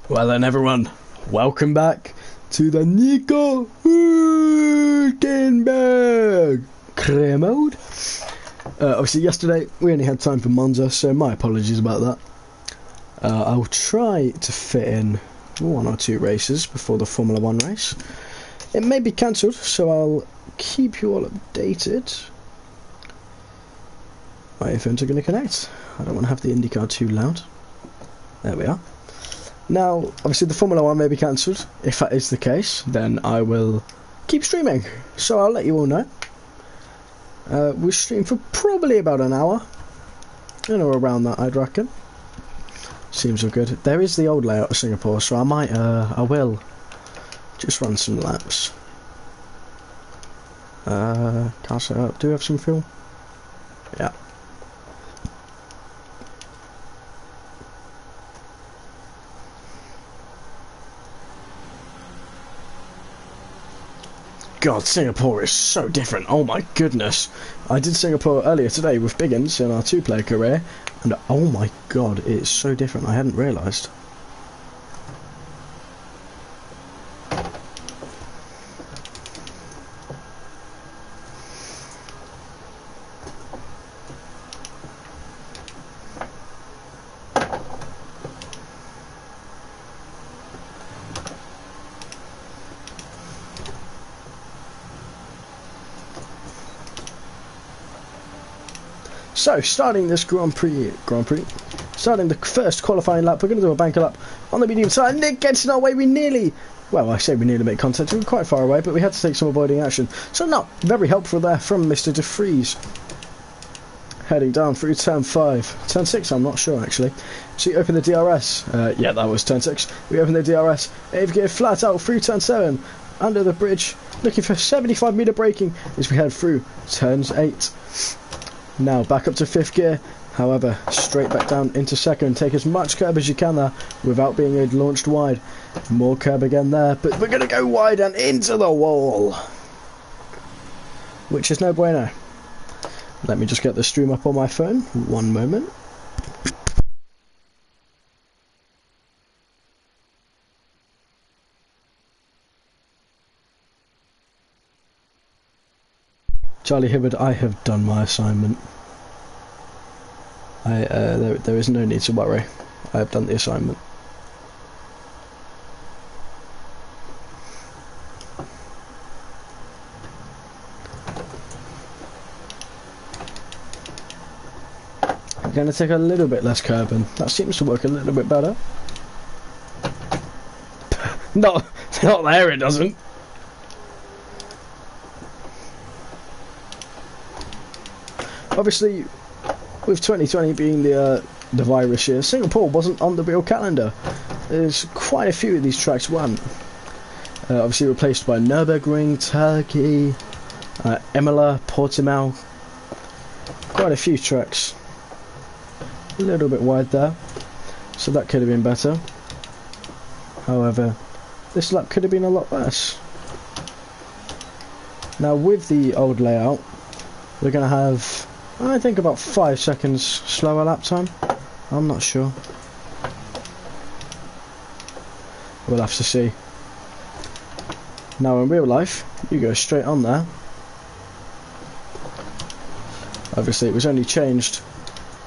Well then everyone, welcome back to the Nico Hülkenberg career mode. Obviously yesterday we only had time for Monza, so my apologies about that. I'll try to fit in one or two races before the Formula 1 race. It may be cancelled, so I'll keep you all updated. My earphones are going to connect. I don't want to have the IndyCar too loud. There we are. Now, obviously the Formula 1 may be cancelled. If that is the case, then I will keep streaming. So I'll let you all know. We'll stream for probably about an hour. Or around that, I'd reckon. Seems all good. There is the old layout of Singapore, so I will just run some laps. Can't set up. Do we have some fuel? Yeah. God, Singapore is so different. Oh my goodness. I did Singapore earlier today with Biggins in our two-player career, and oh my god, it's so different. I hadn't realised. So, starting this Grand Prix, starting the first qualifying lap, we're going to do a banker lap on the medium side. Nick gets in our way. We nearly made contact. We were quite far away, but we had to take some avoiding action. So, not very helpful there from Mr. De Vries. Heading down through turn 5. Turn 6, I'm not sure actually. So, you open the DRS. Yeah, that was turn 6. We open the DRS. 8th gear flat out through turn 7. Under the bridge, looking for 75-metre braking as we head through turns 8. Now back up to 5th gear, however, straight back down into 2nd. Take as much curb as you can there without being launched wide. More curb again there, but we're going to go wide and into the wall, which is no bueno. Let me just get the stream up on my phone. One moment. Charlie Hibbard, I have done my assignment. There is no need to worry. I have done the assignment. I'm going to take a little bit less curb, and that seems to work a little bit better. Not there, it doesn't. Obviously, with 2020 being the virus year, Singapore wasn't on the real calendar. There's quite a few of these tracks weren't. Obviously replaced by Nürburgring, Turkey, Imola, Portimao. Quite a few tracks. A little bit wide there, so that could have been better. However, this lap could have been a lot worse. Now with the old layout, we're going to have, I think, about 5 seconds slower lap time. I'm not sure. We'll have to see. Now in real life, you go straight on there. Obviously it was only changed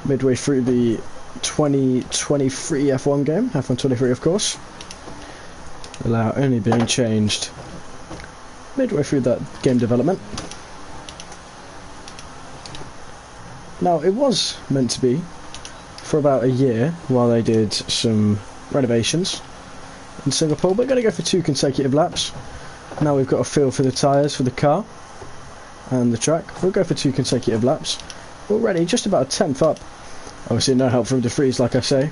midway through the 2023 F1 game, F1 23 of course. The layout only being changed midway through that game development. Now, it was meant to be for about a year while they did some renovations in Singapore. We're going to go for 2 consecutive laps. Now we've got a feel for the tyres for the car and the track. We'll go for 2 consecutive laps. Already just about a 10th up. Obviously no help from De Vries, like I say,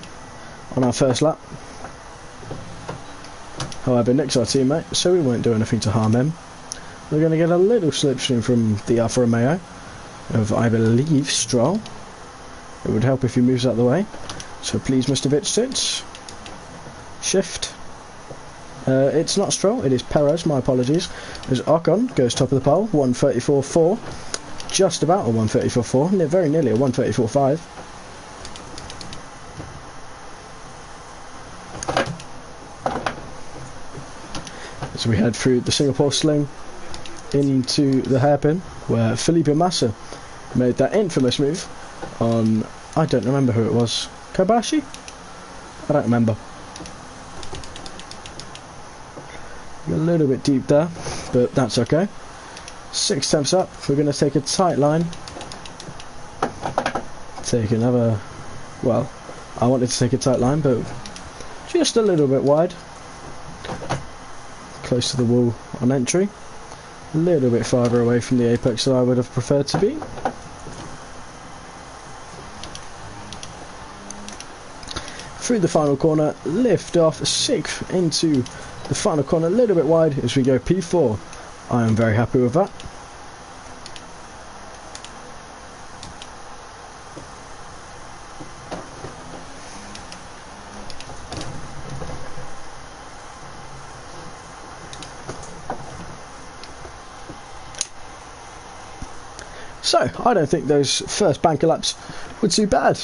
on our first lap. However, Nick's our teammate, so we won't do anything to harm him. We're going to get a little slipstream from the Alfa Romeo of, I believe, Stroll. It would help if he moves out of the way. So please, Mr. Vitstitz. Shift. It's not Stroll, it is Perez, my apologies. As Ocon goes top of the pole, 134.4. Just about a 134.4, very nearly a 134.5. as we head through the Singapore Sling into the hairpin, where Felipe Massa made that infamous move on, I don't remember who it was, Kobashi? I don't remember. A little bit deep there, but that's okay. 6 temps up, we're going to take a tight line. Take another, well, I wanted to take a tight line, but just a little bit wide. Close to the wall on entry. A little bit farther away from the apex than I would have preferred to be. Through the final corner, lift off, 6th into the final corner, a little bit wide as we go P4. I am very happy with that. So, I don't think those first banker laps were too bad.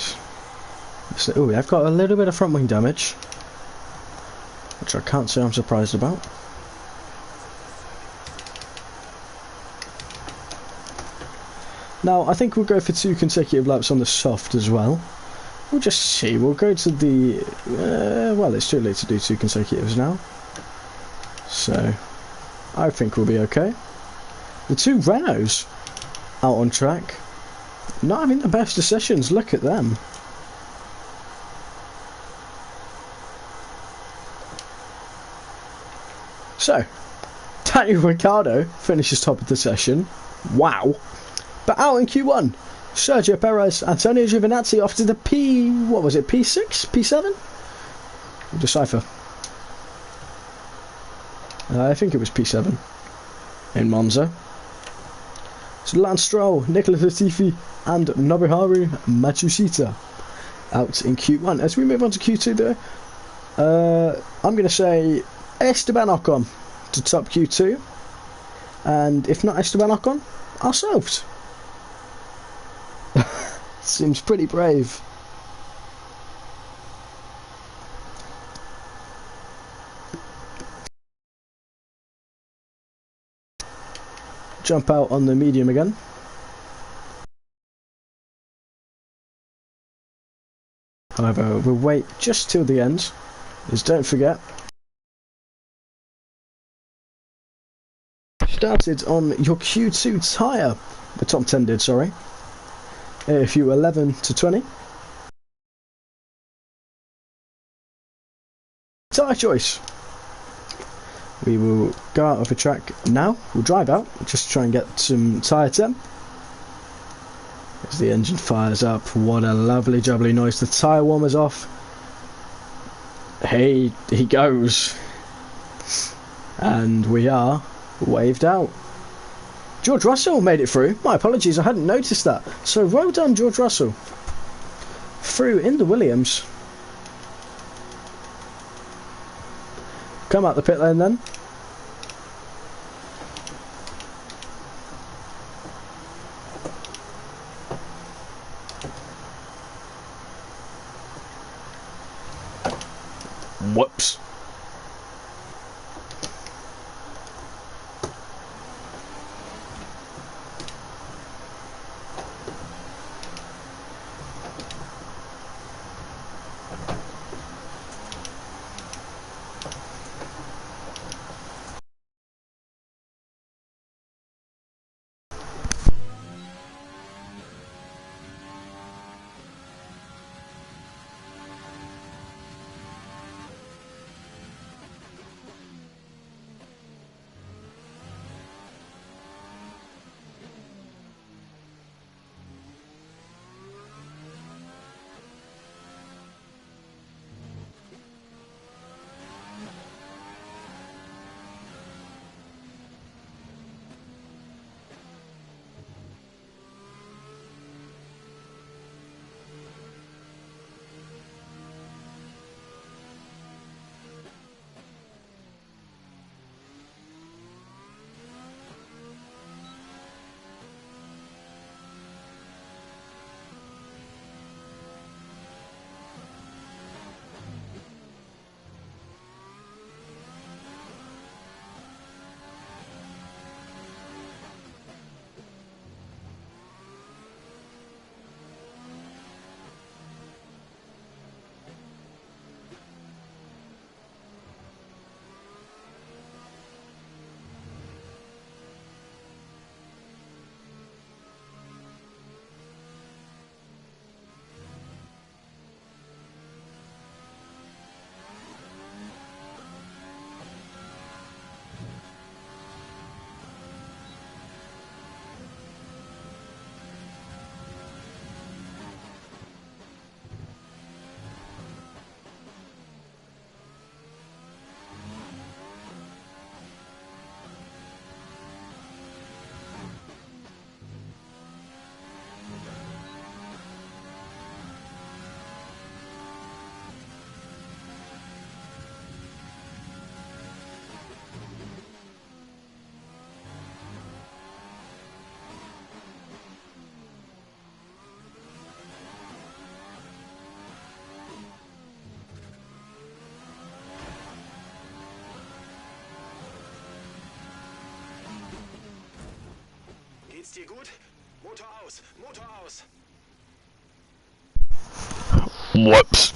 So, ooh, I've got a little bit of front wing damage, which I can't say I'm surprised about. Now, I think we'll go for 2 consecutive laps on the soft as well. We'll just see. We'll go to the... well, it's too late to do 2 consecutives now. So, I think we'll be okay. The 2 Renaults out on track. Not having the best of sessions, look at them. So, Daniel Ricciardo finishes top of the session. Wow. But out in Q1, Sergio Perez, Antonio Giovinazzi off to the what was it, P6? P7? We'll decipher. I think it was P7 in Monza. So Lance Stroll, Nicola Latifi and Nobuharu Matsushita out in Q1. As we move on to Q2 though, I'm going to say Esteban Ocon to top Q2, and if not Esteban Ocon, ourselves. Seems pretty brave. Jump out on the medium again. However, we'll wait just till the end, as don't forget, started on your Q2 tyre, the top 10 did, sorry, if you were 11 to 20. Tyre choice. We will go out of the track now, we'll drive out, just to try and get some tyre temp. As the engine fires up, what a lovely jubbly noise, the tyre warmer's off. Hey, he goes. And we are waved out. George Russell made it through. My apologies, I hadn't noticed that. So well done, George Russell. Through in the Williams. Come out the pit lane then. Whoops. Geht's dir gut? Motor aus, Motor aus. Whoops.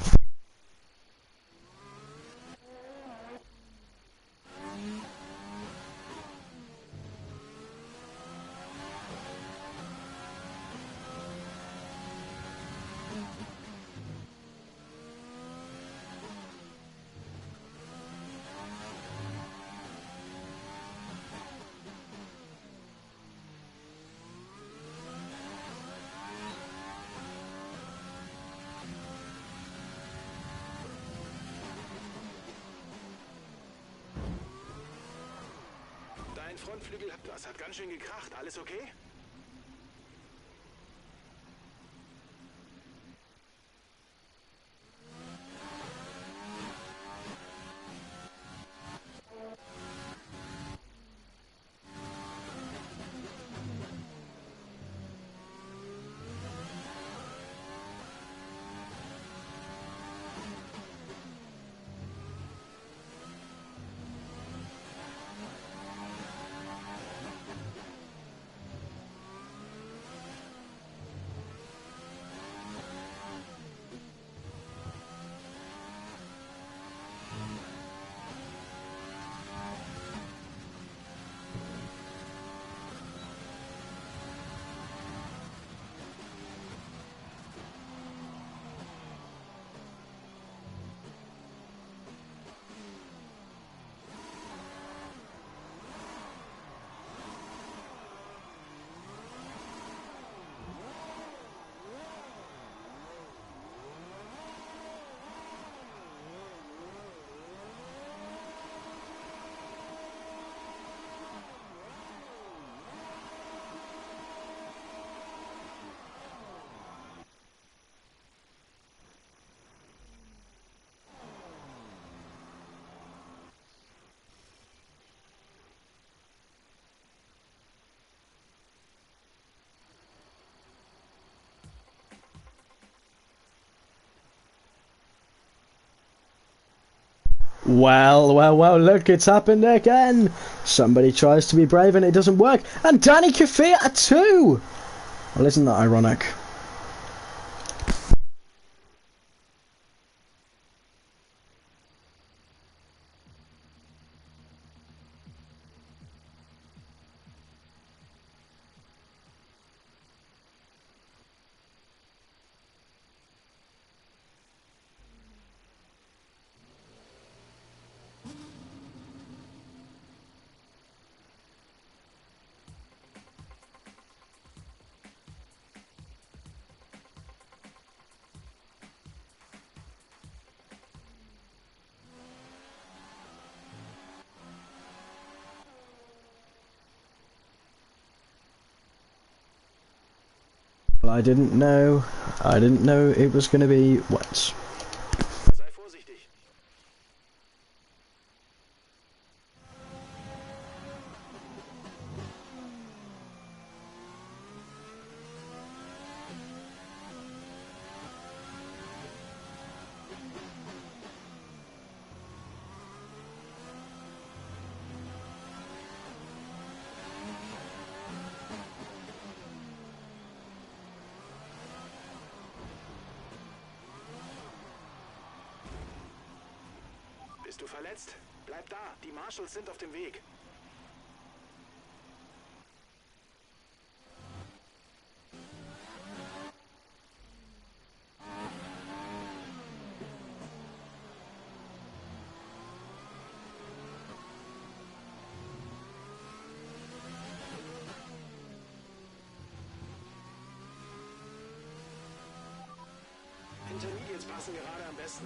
Dein Frontflügel, das hat ganz schön gekracht. Alles okay? Well, look, it's happened again. Somebody tries to be brave and it doesn't work. And Danny Kvyat too! Well, isn't that ironic? Well, I didn't know it was going to be wet. Sei vorsichtig. Bist du verletzt? Bleib da, die Marshals sind auf dem Weg. Intermediates passen gerade am besten.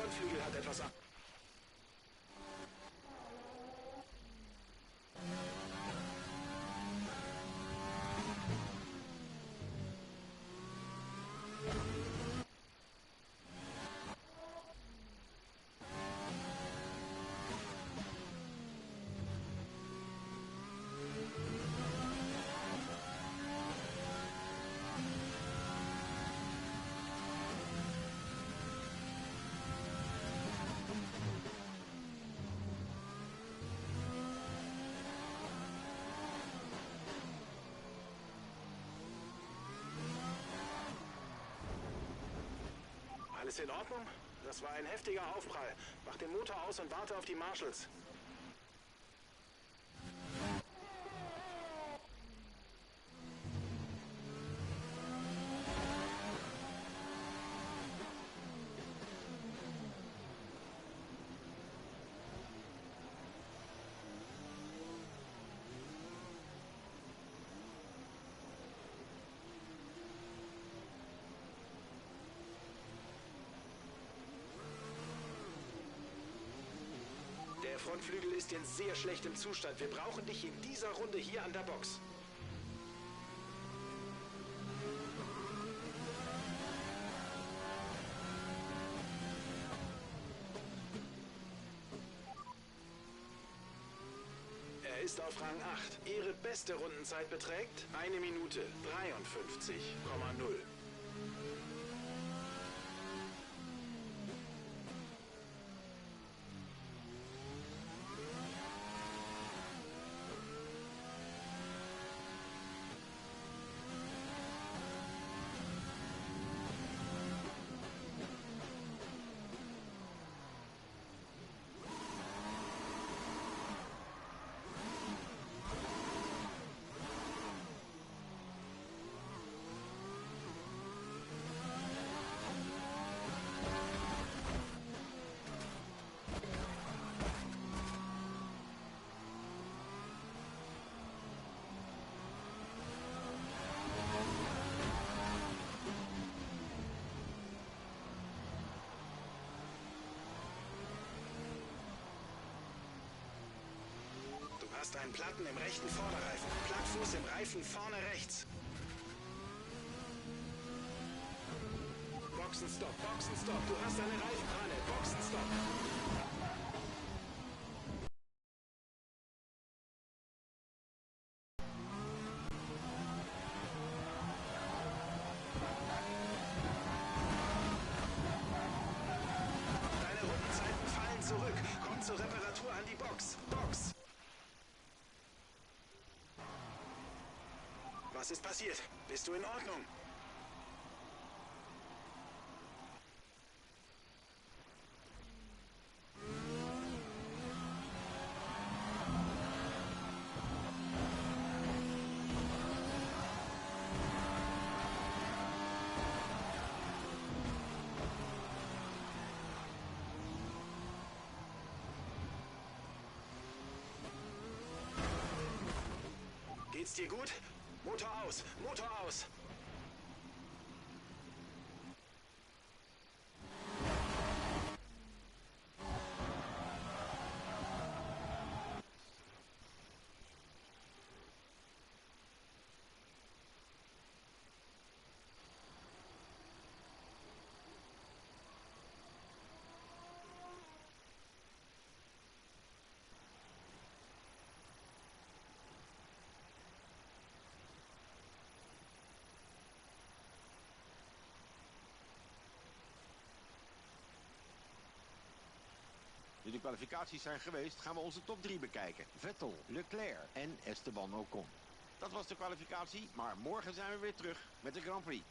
Frontflügel hat etwas ab. Alles in Ordnung? Das war ein heftiger Aufprall. Mach den Motor aus und warte auf die Marshals. Der Frontflügel ist in sehr schlechtem Zustand. Wir brauchen dich in dieser Runde hier an der Box. Er ist auf Rang 8. Ihre beste Rundenzeit beträgt 1 Minute 53,0. Du hast einen Platten im rechten Vorderreifen. Plattfuß im Reifen vorne rechts. Boxenstopp, Boxenstopp. Du hast eine Reifenpanne. Boxenstopp. Deine Rundenzeiten fallen zurück. Komm zur Reparatur an die Box. Box. Was ist passiert? Bist du in Ordnung? Geht's dir gut? Motor aus! Motor aus! Nu de kwalificaties zijn geweest, gaan we onze top 3 bekijken. Vettel, Leclerc en Esteban Ocon. Dat was de kwalificatie, maar morgen zijn we weer terug met de Grand Prix.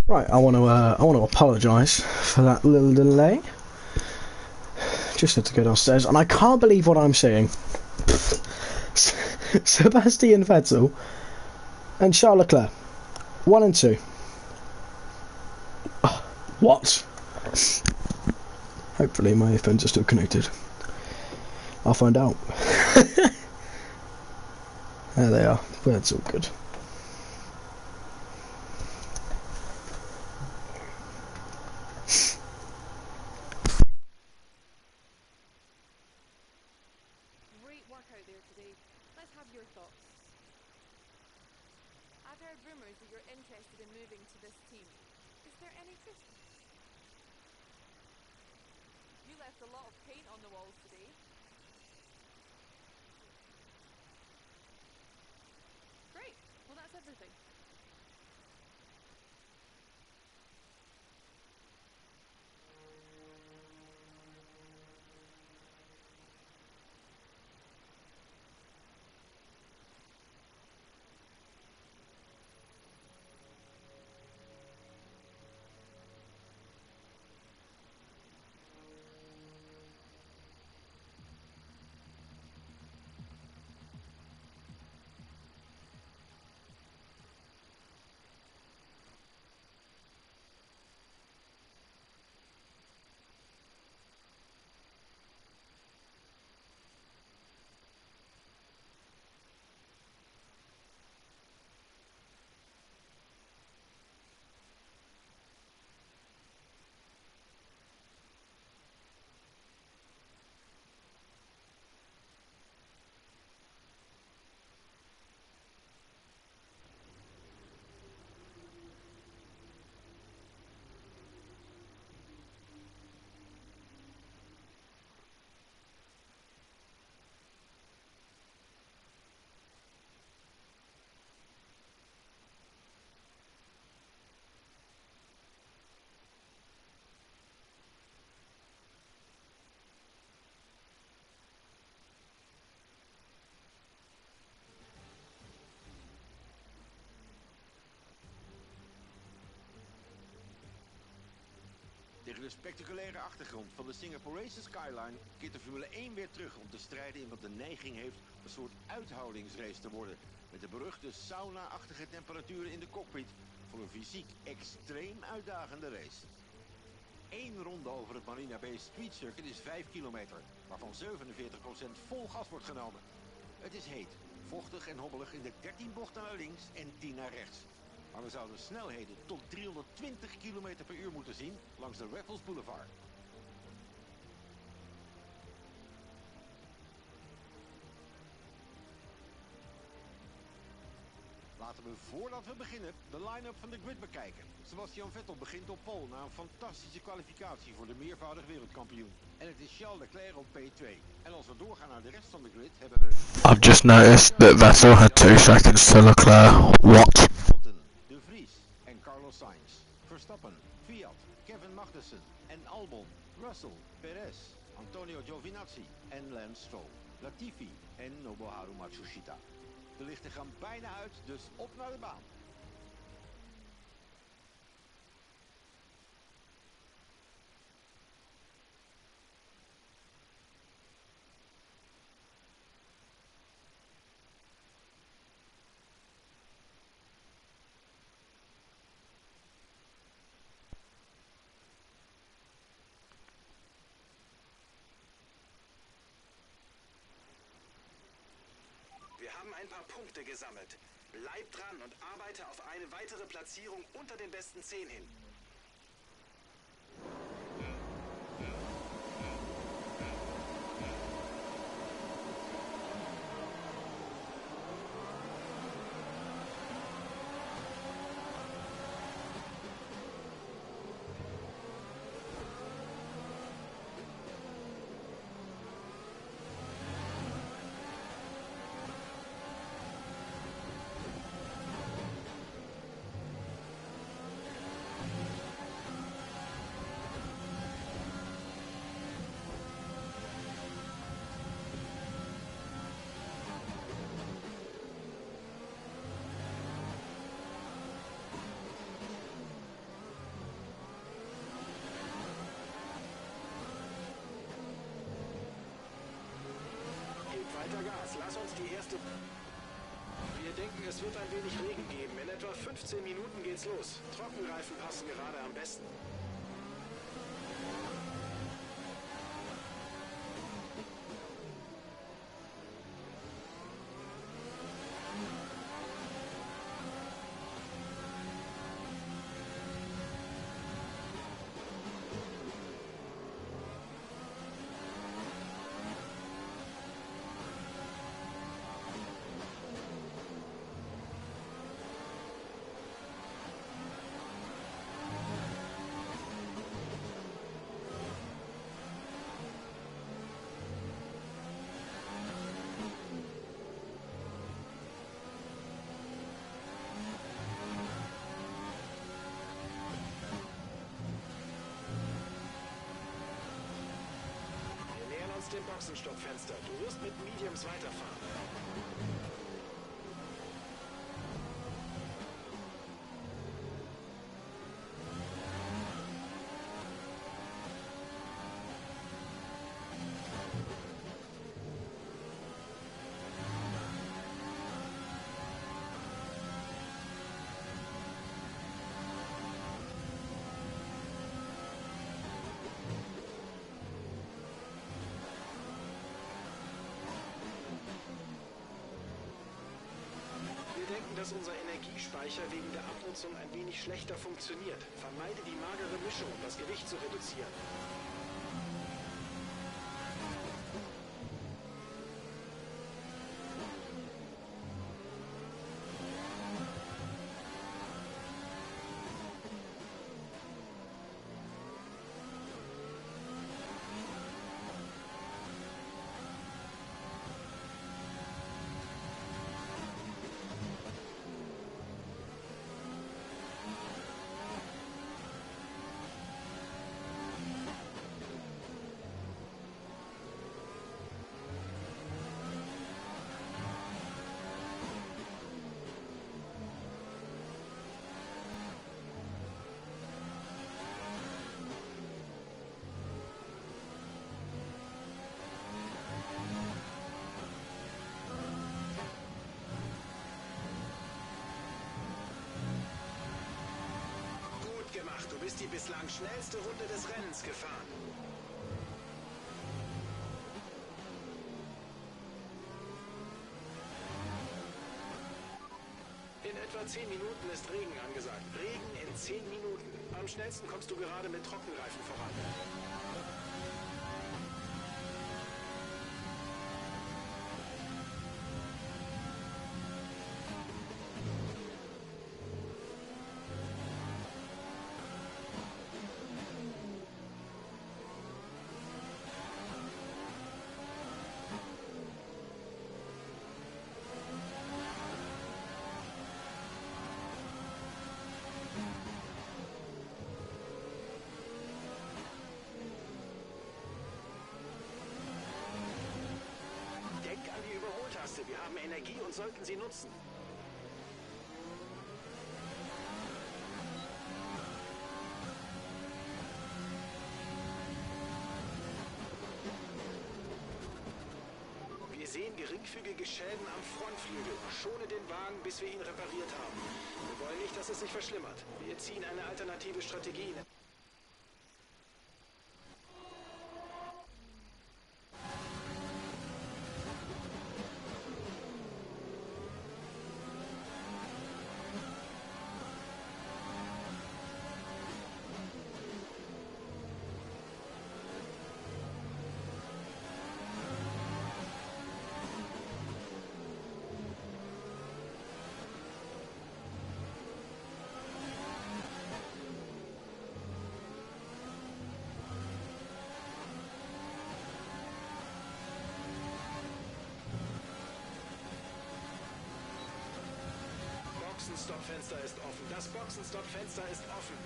Right, I want to apologise for that little delay. Just had to go downstairs, and I can't believe what I'm seeing. Sebastian Vettel and Charles Leclerc, 1 and 2. Oh, what? Hopefully my earphones are still connected. I'll find out. There they are. Well, it's all good. Great work out there today. Let's have your thoughts. I've heard rumours that you're interested in moving to this team. Is there any truth to this? You left a lot of paint on the walls today. Great. Well, that's everything. Tegen de spectaculaire achtergrond van de Singaporese skyline keert de Formule 1 weer terug om te strijden in wat de neiging heeft een soort uithoudingsrace te worden. Met de beruchte sauna-achtige temperaturen in de cockpit voor een fysiek extreem uitdagende race. 1 ronde over het Marina Bay Street Circuit is 5 kilometer, waarvan 47% vol gas wordt genomen. Het is heet, vochtig en hobbelig in de 13 bochten naar links en 10 naar rechts. Maar we zouden snelheden tot 320 km per uur moeten zien langs de Raffles Boulevard. Laten we voordat we beginnen de line-up van de grid bekijken. Sebastian Vettel begint op pole na een fantastische kwalificatie voor de meervoudig wereldkampioen. En het is Charles Leclerc op P2. En als we doorgaan naar de rest van de grid hebben we... I've just noticed that Vettel had 2 seconds to Leclerc. What? Hamilton, De Vries en Carlos Sainz. Verstappen, Fiat, Kevin Magnussen en Albon. Russell, Perez, Antonio Giovinazzi en Lance Stroll. Latifi en Nobuharu Matsushita. De lichten gaan bijna uit, dus op naar de baan. Wir haben ein paar Punkte gesammelt. Bleib dran und arbeite auf eine weitere Platzierung unter den besten 10 hin. uns die erste... Wir denken, es wird ein wenig Regen geben. In etwa 15 Minuten geht's los. Trockenreifen passen gerade am besten. Dem Boxenstoppfenster. Du wirst mit Mediums weiterfahren. Wir denken, dass unser Energiespeicher wegen der Abnutzung ein wenig schlechter funktioniert. Vermeide die magere Mischung, um das Gewicht zu reduzieren. Gemacht. Du bist die bislang schnellste Runde des Rennens gefahren. In etwa 10 Minuten ist Regen angesagt. Regen in 10 Minuten. Am schnellsten kommst du gerade mit Trockenreifen voran. Wir haben Energie und sollten sie nutzen. Wir sehen geringfügige Schäden am Frontflügel. Schone den Wagen, bis wir ihn repariert haben. Wir wollen nicht, dass es sich verschlimmert. Wir ziehen eine alternative Strategie. Boxenstoppfenster ist offen. Das Boxenstoppfenster ist offen.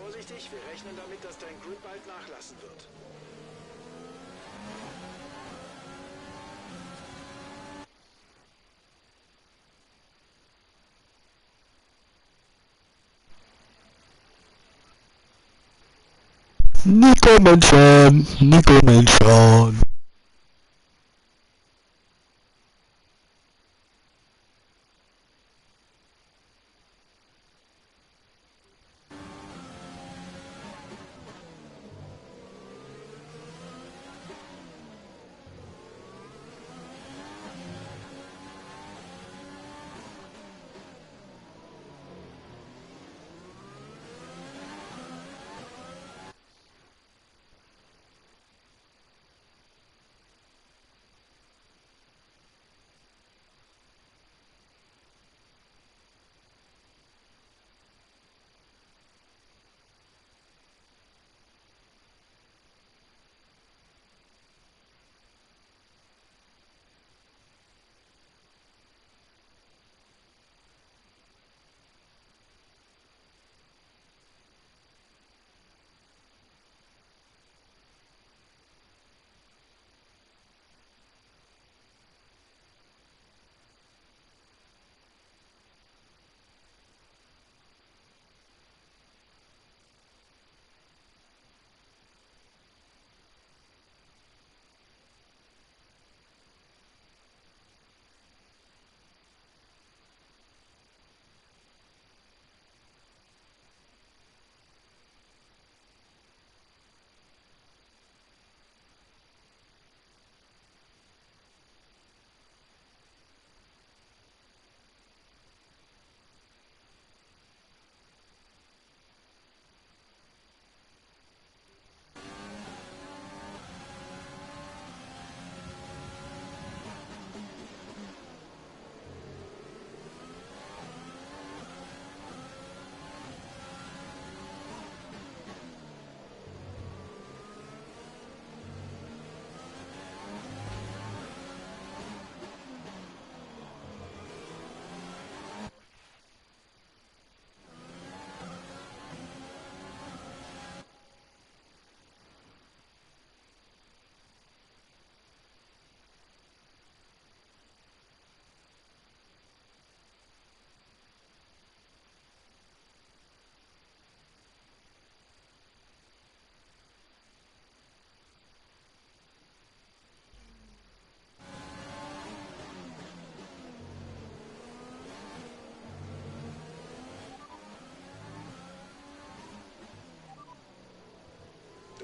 vorsichtig, wir rechnen damit, dass dein Grip bald nachlassen wird. Nico Mention, Nico Mention.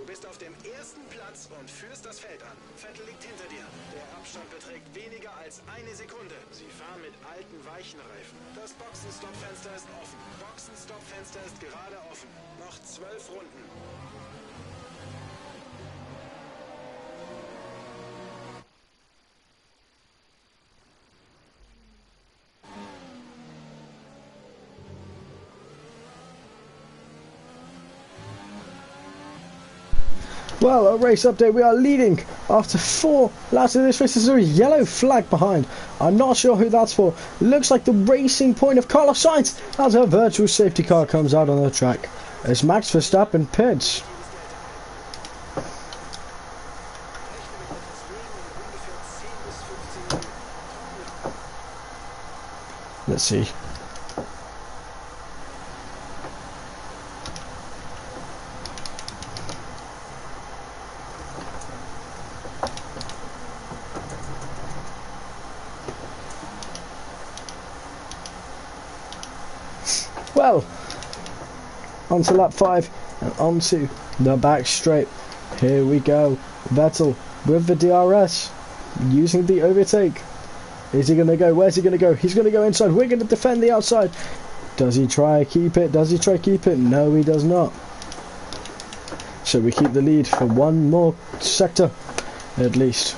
Du bist auf dem ersten Platz und führst das Feld an. Vettel liegt hinter dir. Der Abstand beträgt weniger als eine Sekunde. Sie fahren mit alten, weichen Reifen. Das Boxenstoppfenster ist offen. Boxenstoppfenster ist gerade offen. Noch 12 Runden. Well, a race update. We are leading after 4 laps of this race. There's a yellow flag behind. I'm not sure who that's for. Looks like the racing point of Carlos Sainz as a virtual safety car comes out on the track. As Max Verstappen pits. Let's see. Well, onto lap 5 and onto the back straight. Here we go. Vettel with the DRS, using the overtake. Is he going to go? Where's he going to go? He's going to go inside. We're going to defend the outside. Does he try keep it? Does he try keep it? No, he does not. So we keep the lead for one more sector, at least.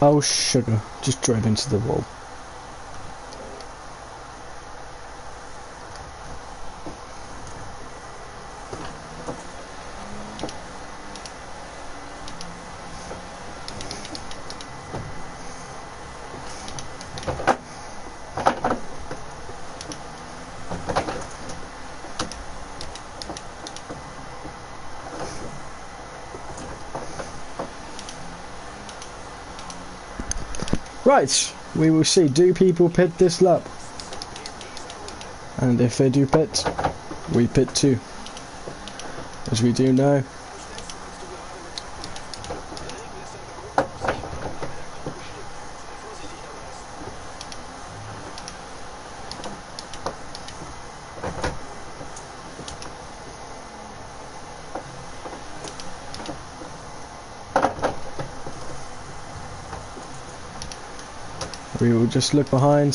Oh, sugar. Just drove into the wall. Right, we will see. Do people pit this lap? And if they do pit, we pit too. As we do know. We will just look behind.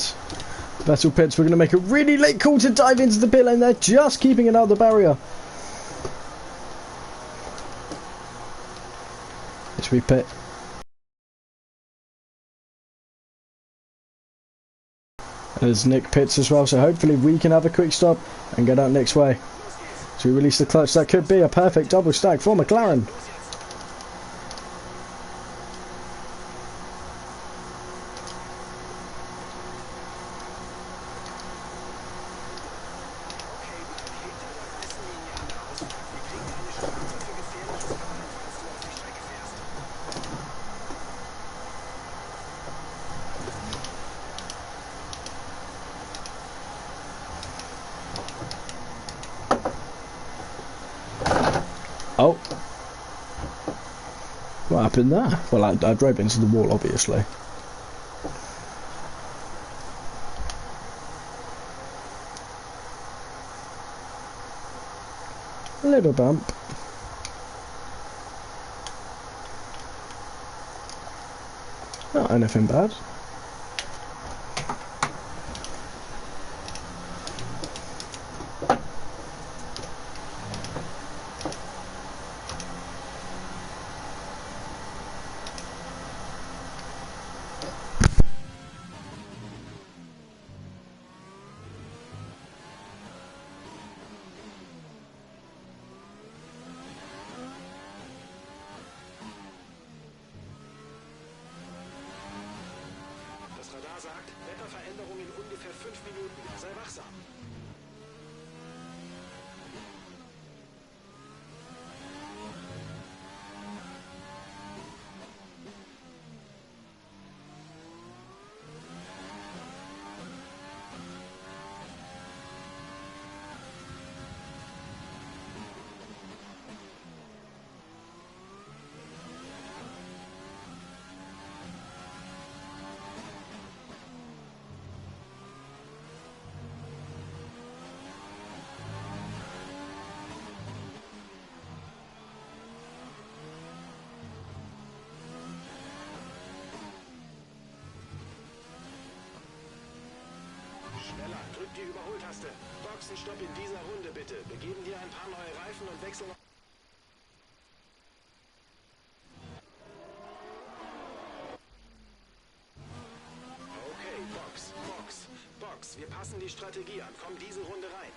Vettel pits. We're going to make a really late call to dive into the pit lane. They're just keeping it out of the barrier. As we pit. As Nick pits as well, so hopefully we can have a quick stop and get out Nick's way. So we release the clutch. That could be a perfect double stack for McLaren. Oh. What happened there? Well, I drove into the wall, obviously. A little bump. Not anything bad. Das Radar sagt, Wetterveränderung in ungefähr 5 Minuten. Sei wachsam. Schneller, drück die Überholtaste. Boxenstopp in dieser Runde bitte. Wir geben dir ein paar neue Reifen und wechseln. Okay, Box. Wir passen die Strategie an. Komm diese Runde rein.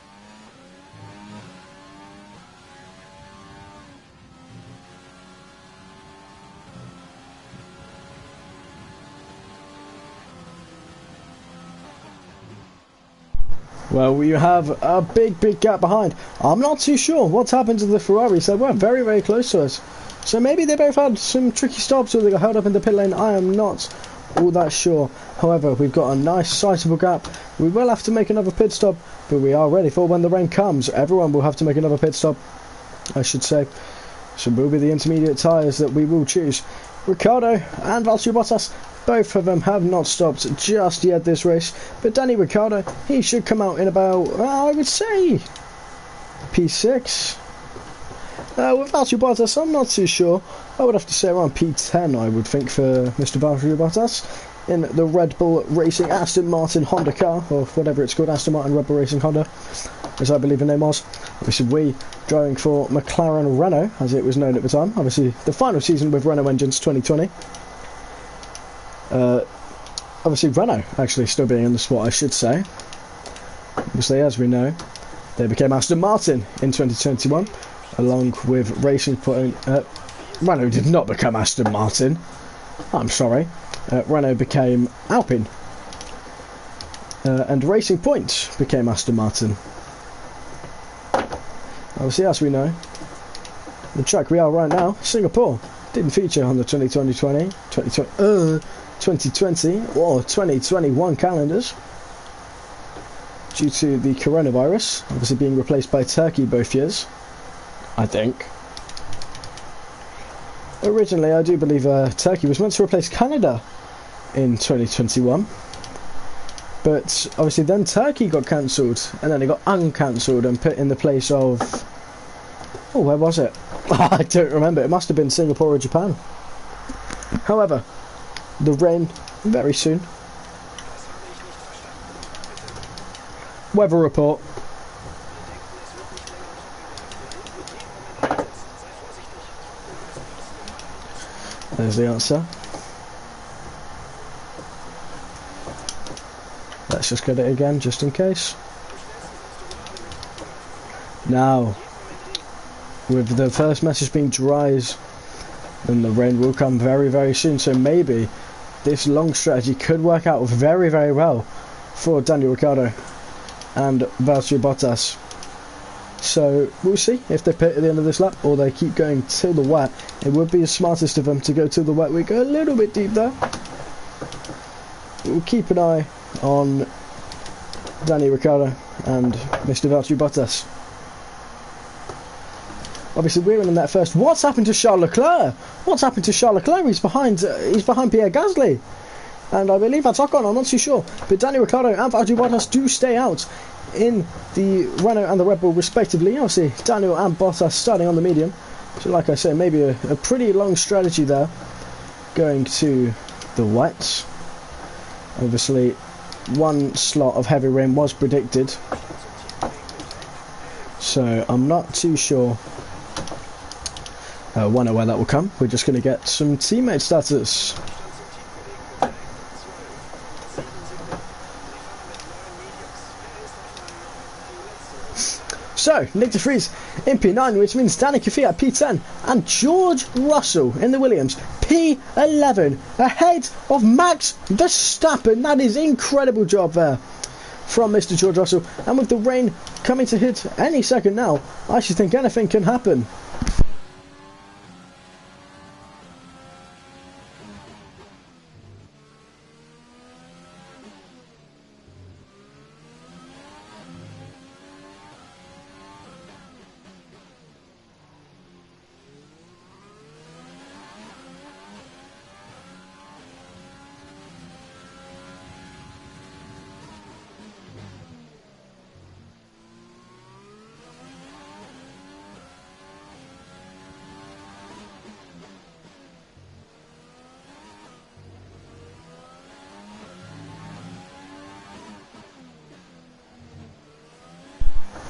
Well, we have a big gap behind. I'm not too sure what's happened to the Ferraris. They were very close to us. So maybe they both had some tricky stops or they got held up in the pit lane. I am not all that sure. However, we've got a nice sizable gap. We will have to make another pit stop, but we are ready for when the rain comes. Everyone will have to make another pit stop, I should say. So will be the intermediate tyres that we will choose. Ricciardo and Valtteri Bottas, both of them have not stopped just yet this race, but Danny Ricciardo, he should come out in about, I would say, P6. With Valtteri Bottas, I'm not too sure. I would have to say around P10, I would think, for Mr. Valtteri Bottas in the Red Bull Racing Aston Martin Honda car, or whatever it's called, Aston Martin Red Bull Racing Honda, as I believe the name was. Obviously, we driving for McLaren Renault, as it was known at the time. Obviously, the final season with Renault engines, 2020. Obviously, Renault actually still being in the spot, I should say. Obviously, as we know, they became Aston Martin in 2021, along with Racing Point. Renault did not become Aston Martin. I'm sorry. Renault became Alpine. And Racing Point became Aston Martin. Obviously, as we know, the track we are right now, Singapore. didn't feature on the 2020 or 2021 calendars due to the coronavirus, obviously being replaced by Turkey both years, I think. Originally, I do believe Turkey was meant to replace Canada in 2021, but obviously then Turkey got cancelled, and then it got uncancelled and put in the place of... Oh, where was it? I don't remember. It must have been Singapore or Japan. However, the rain very soon. Weather report. There's the answer. Let's just get it again, just in case. Now, with the first message being dries, then the rain will come very, very soon. So maybe this long strategy could work out very, very well for Daniel Ricciardo and Valtteri Bottas. So we'll see if they pit at the end of this lap or they keep going till the wet. It would be the smartest of them to go till the wet. We go a little bit deep there. We'll keep an eye on Daniel Ricciardo and Mr. Valtteri Bottas. Obviously we're in that first. What's happened to Charles Leclerc? What's happened to Charles Leclerc? He's behind Pierre Gasly. And I believe that's Ocon, I'm not too sure. But Daniel Ricciardo and Valtteri Bottas do stay out in the Renault and the Red Bull respectively. Obviously Daniel and Bottas starting on the medium. So like I say, maybe a pretty long strategy there. Going to the wets. Obviously one slot of heavy rain was predicted. So I'm not too sure. Wonder where that will come. We're just going to get some teammate status. So, Nick de Vries in P9, which means Danny Kvyat at P10 and George Russell in the Williams P11 ahead of Max Verstappen. That is incredible job there from Mr. George Russell. And with the rain coming to hit any second now, I should think anything can happen.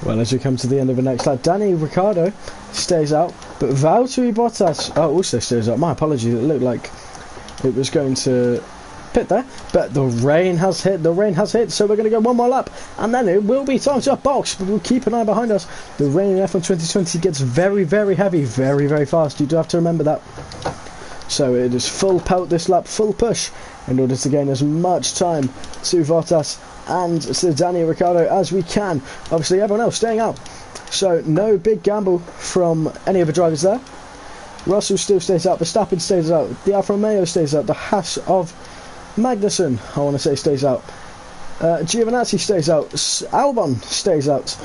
Well, as we come to the end of the next lap, Danny Ricciardo stays out, but Valtteri Bottas also stays out. My apologies, it looked like it was going to pit there, but the rain has hit, so we're going to go one more lap, and then it will be time to box, but we'll keep an eye behind us. The rain in F1 2020 gets very, very heavy, very, very fast. You do have to remember that. So it is full pelt this lap, full push, in order to gain as much time to Bottas and to Daniel Ricciardo as we can. Obviously everyone else staying out, so no big gamble from any of the drivers there. Russell still stays out, Verstappen stays out, the Alfa Romeo stays out, the Haas of Magnussen, I want to say, stays out, Giovinazzi stays out, Albon stays out,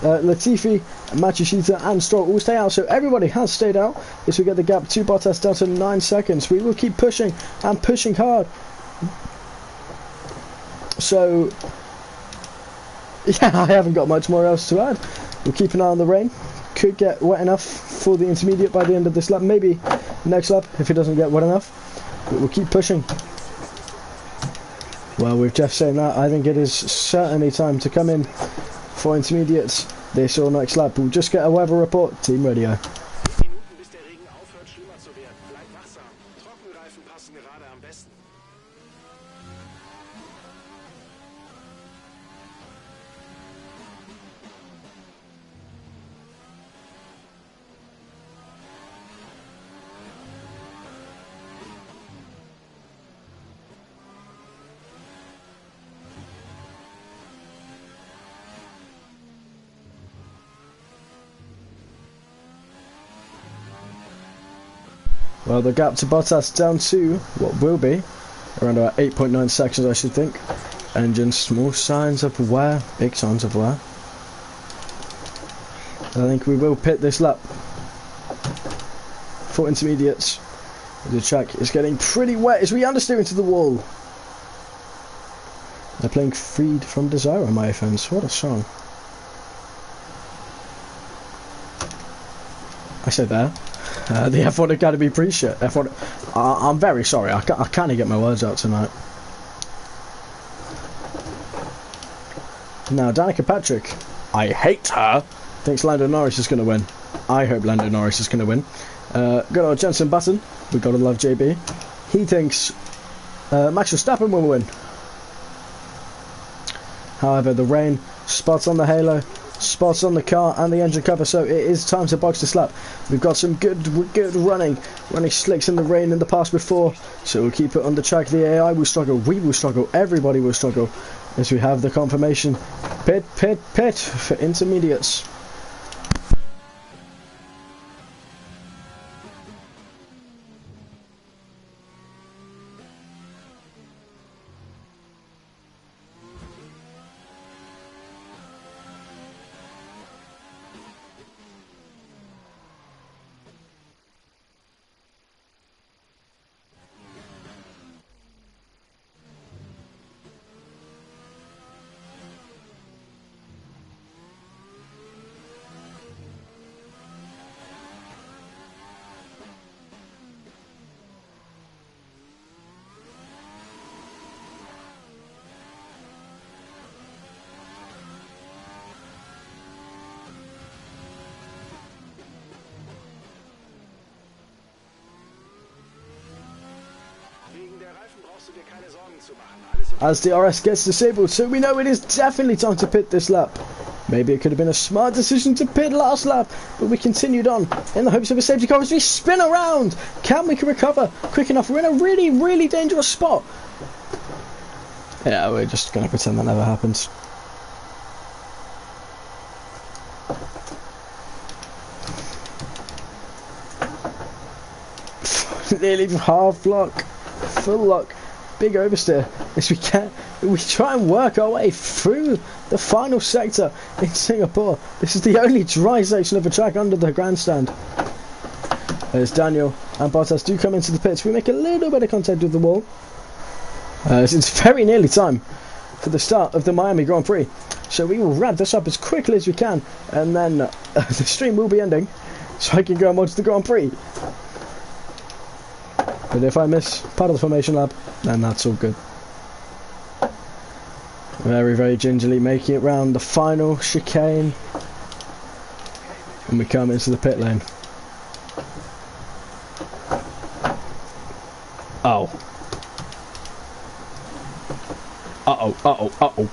Latifi, Matsushita and Stroll all stay out, so everybody has stayed out as we get the gap to Bottas down to 9 seconds. We will keep pushing and pushing hard. So, yeah, I haven't got much more else to add. We'll keep an eye on the rain. Could get wet enough for the intermediate by the end of this lap. Maybe next lap if it doesn't get wet enough. But we'll keep pushing. Well, with Jeff saying that, I think it is certainly time to come in for intermediates this or next lap. We'll just get a weather report. Team radio. Minuten, bis der Regen aufhört, schlimmer zu werden. Bleib wachsam. Trockenreifen passen gerade am besten. Well, the gap to Bottas down to what will be around about 8.9 seconds, I should think. Engine, small signs of wear, big signs of wear. I think we will pit this lap for intermediates. The track is getting pretty wet as we understeer into the wall. They're playing Freed from Desire on my earphones. What a song. I said there. The F1 Academy pre-shirt. F1. I'm very sorry. I can't get my words out tonight. Now, Danica Patrick. I hate her. Thinks Lando Norris is going to win. I hope Lando Norris is going to win. Good old Jensen Button. We've got to love JB. He thinks Max Verstappen will win. However, the rain spots on the halo, spots on the car and the engine cover, so it is time to box this lap. We've got some good running slicks in the rain in the past before, so we'll keep it on the track. The AI will struggle, we will struggle, everybody will struggle as we have the confirmation. Pit for intermediates. As the RS gets disabled, so we know it is definitely time to pit this lap. Maybe it could have been a smart decision to pit last lap, but we continued on in the hopes of a safety car as we spin around. Can we recover quick enough? We're in a really dangerous spot. Yeah, we're just going to pretend that never happens. Nearly half lock, full lock. Big oversteer as we try and work our way through the final sector in Singapore. This is the only dry section of the track under the grandstand. As Daniel and Bottas do come into the pits, we make a little bit of contact with the wall. It's very nearly time for the start of the Miami Grand Prix, so we will wrap this up as quickly as we can, and then the stream will be ending so I can go and watch the Grand Prix. But if I miss part of the formation lap, then that's all good. Very gingerly making it round the final chicane. And we come into the pit lane. Oh. Uh-oh.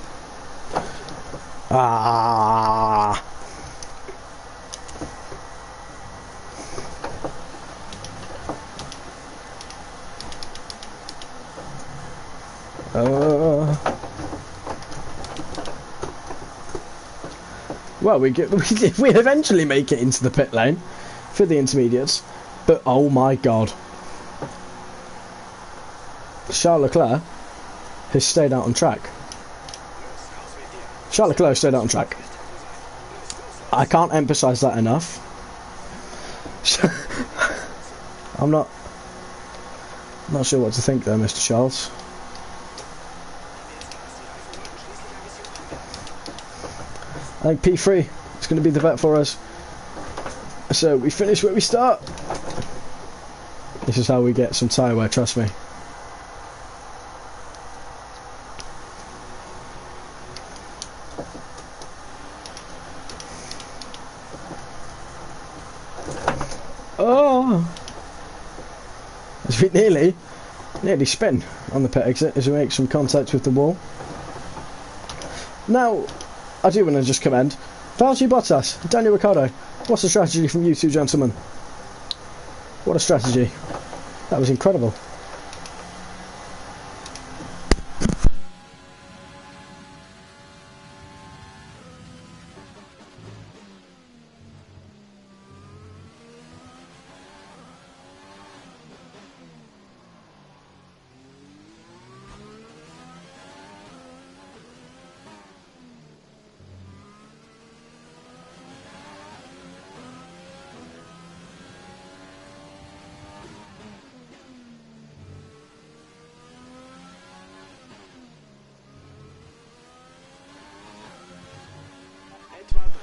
Ah. Well, we eventually make it into the pit lane for the intermediates, but oh my god, Charles Leclerc has stayed out on track. Charles Leclerc stayed out on track. I can't emphasise that enough. I'm not sure what to think there, Mr. Charles. I think P3 is going to be the vet for us. So we finish where we start. This is how we get some tyre wear, trust me. Oh! As we nearly spin on the pit exit as we make some contact with the wall. Now, I do want to just commend Valtteri Bottas, Daniel Ricciardo. What's the strategy from you two gentlemen? What a strategy. That was incredible.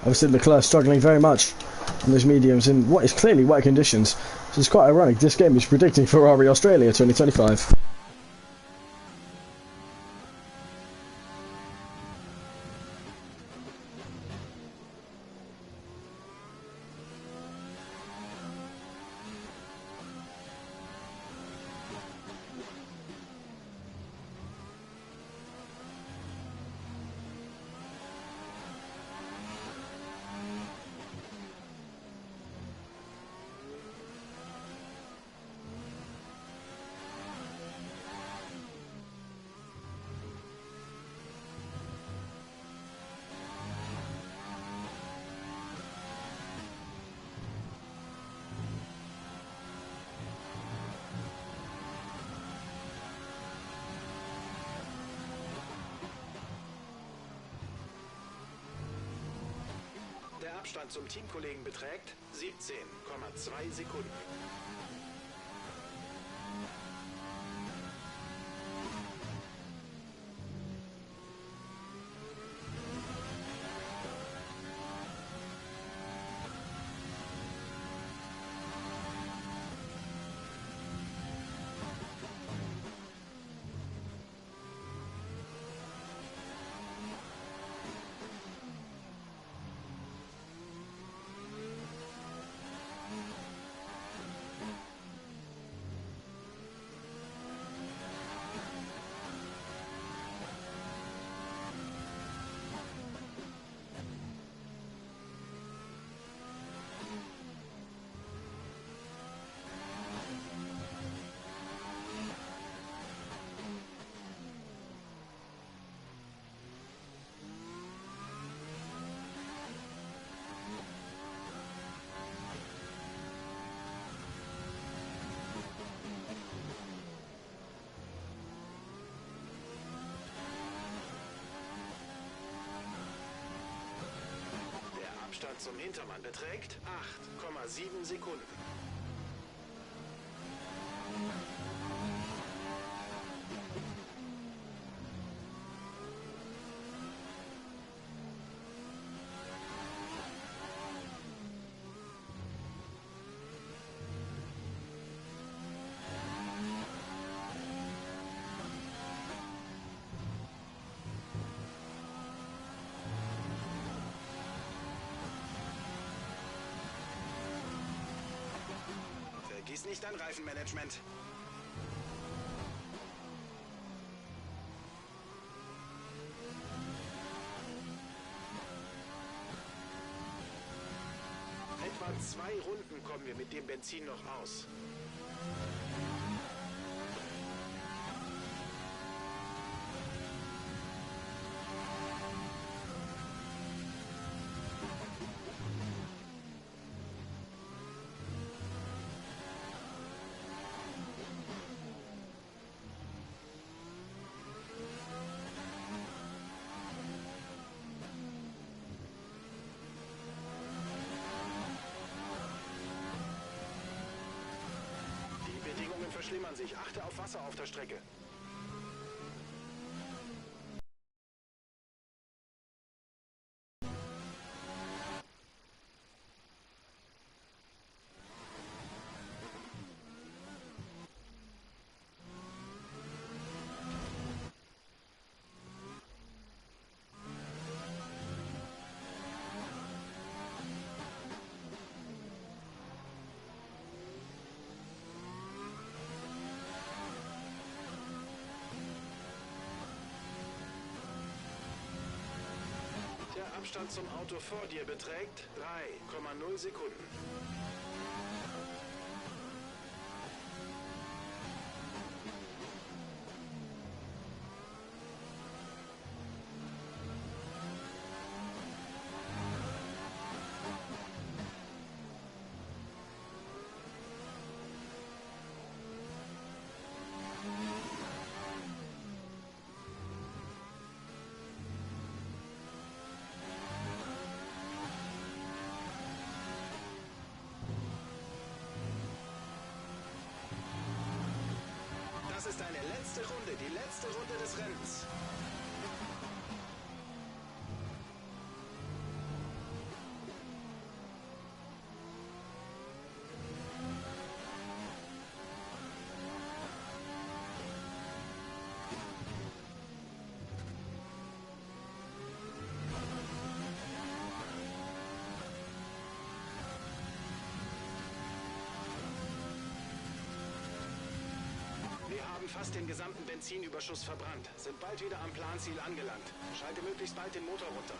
Obviously Leclerc struggling very much on those mediums in what is clearly wet conditions. So it's quite ironic. This game is predicting Ferrari Australia 2025. Der Abstand zum Teamkollegen beträgt 17,2 Sekunden. Abstand zum Hintermann beträgt 8,7 Sekunden. Vergiss nicht dein Reifenmanagement. Etwa 2 Runden kommen wir mit dem Benzin noch aus. Verschlimmern sich. Achte auf Wasser auf der Strecke. Der Abstand zum Auto vor dir beträgt 3,0 Sekunden. Das ist deine letzte Runde, die letzte Runde des Rennens. haben fast den gesamten Benzinüberschuss verbrannt. Sind bald wieder am Planziel angelangt. Schalte möglichst bald den Motor runter.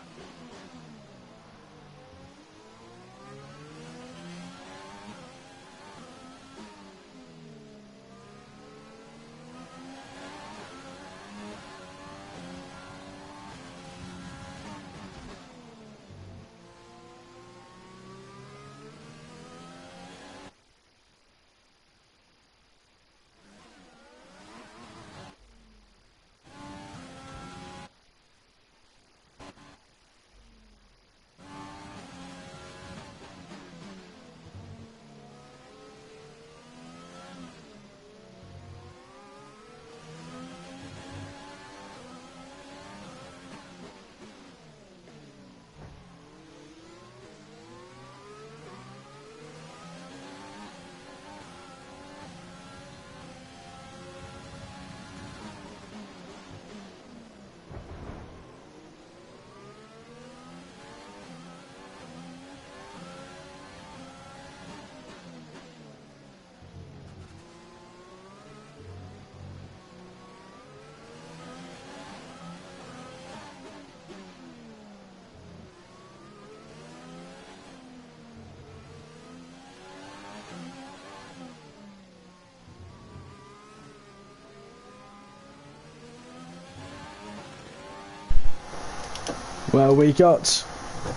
Well, we got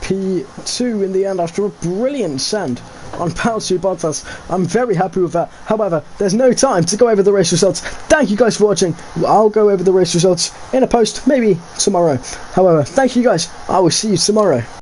P2 in the end after a brilliant send on Valtteri Bottas. I'm very happy with that. However, there's no time to go over the race results. Thank you guys for watching. I'll go over the race results in a post, maybe tomorrow. However, thank you guys. I will see you tomorrow.